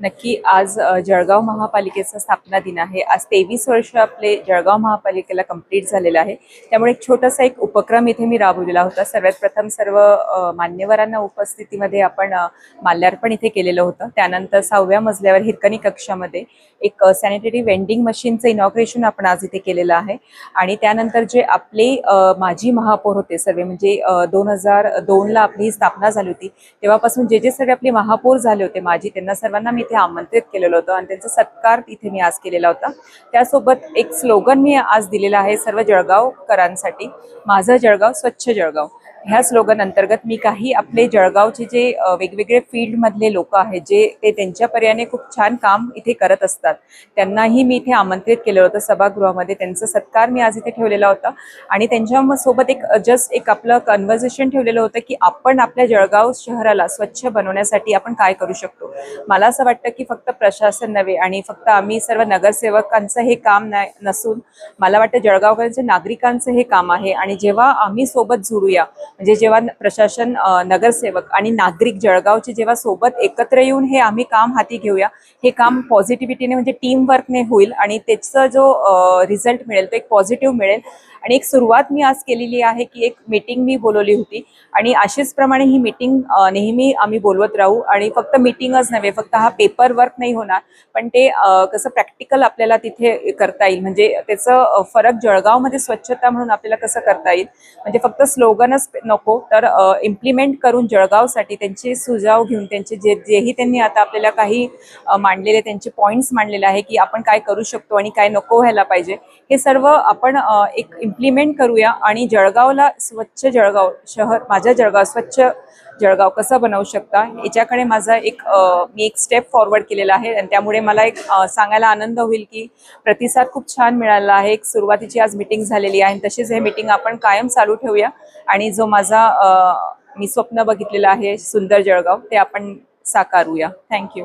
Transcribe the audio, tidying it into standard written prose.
नक्की आज जळगाव महापालिकेचा स्थापना दिन आहे. आज 23 वर्ष आपले जळगाव महापालिकेला कंप्लीट झालेलं आहे. त्यामुळे एक छोटासा एक उपक्रम इथे मी राबवलेला होता. सर्वात प्रथम सर्व मान्यवरांना उपस्थितीमध्ये आपण माल्यार्पण इथे केलेलं होतं. त्यानंतर 6व्या मजल्यावर हिरकणी कक्षामध्ये एक सॅनिटरी वेंडिंग मशीनचं इनॉग्रेशन आपण आज इथे केलेलं आहे. आणि त्यानंतर जे आपले माजी महापौर होते सर्व, म्हणजे 2002ला आपली स्थापना झाली होती, तेव्हापासून जे सगळे आपले महापौर झाले होते माजी, त्यांना सर्वांना मी इथे आमंत्रित केलेलं होतं आणि त्यांचा सत्कार इथे मी आज केलेला होता. त्यासोबत एक स्लोगन मी आज दिलेला आहे सर्व जळगावकरांसाठी, माझं जळगाव स्वच्छ जळगाव. ह्या स्लोगन अंतर्गत मी काही आपले जळगावचे जे वेगवेगळे फील्डमधले लोक आहेत, जे ते त्यांच्या पर्यायाने खूप छान काम इथे करत असतात, त्यांनाही मी इथे आमंत्रित केलं होतं सभागृहामध्ये. त्यांचा सत्कार मी आज इथे ठेवलेला होता आणि त्यांच्या सोबत एक आपलं कन्व्हर्सेशन ठेवलेलं होतं की आपण आपल्या जळगाव शहराला स्वच्छ बनवण्यासाठी आपण काय करू शकतो. मला असं वाटतं की फक्त प्रशासन नव्हे आणि फक्त आम्ही सर्व नगरसेवकांचं हे काम नसून मला वाटतं जळगावकरांच्या नागरिकांचं हे काम आहे. आणि जेव्हा आम्ही सोबत जुळूया, म्हणजे जेव्हा प्रशासन, नगरसेवक आणि नागरिक जळगावचे जेव्हा सोबत एकत्र येऊन हे आम्ही काम हाती घेऊया, हे काम पॉझिटिव्हिटीने म्हणजे टीम वर्कने होईल आणि त्याचा जो रिझल्ट मिळेल तो एक पॉझिटिव्ह मिळेल. आणि एक सुरुवात मी आज केलेली आहे की एक मीटिंग मी बोलवली होती आणि अशीच प्रमाणे ही मीटिंग नेहमी आम्ही बोलवत राहू. आणि फक्त मीटिंगच नव्हे, फक्त हा पेपर वर्क नाही होणार, पण ते कसं प्रॅक्टिकल आपल्याला तिथे करता येईल, म्हणजे त्याचं फरक जळगावमध्ये स्वच्छता म्हणून आपल्याला कसं करता येईल. म्हणजे फक्त स्लोगनच नको, तर इम्प्लिमेंट करून जळगावसाठी त्यांचे सुझाव घेऊन त्यांचे जेही त्यांनी आता आपल्याला काही मांडलेले त्यांचे पॉईंट्स मांडलेले आहे की आपण काय करू शकतो आणि काय नको व्हायला पाहिजे, हे सर्व आपण एक इम्प्लिमेंट करूया आणि जळगावला स्वच्छ जळगाव शहर, माझ्या जळगाव स्वच्छ जळगाव कसं बनवू शकता याच्याकडे माझा मी एक स्टेप फॉरवर्ड केलेला आहे. आणि त्यामुळे मला एक सांगायला आनंद होईल की प्रतिसाद खूप छान मिळाला आहे. एक सुरुवातीची आज मीटिंग झालेली आहे आणि तशीच हे मीटिंग आपण कायम चालू ठेवूया आणि जो माझा मी स्वप्न बघितलेलं आहे सुंदर जळगाव, ते आपण साकारूया. थँक्यू.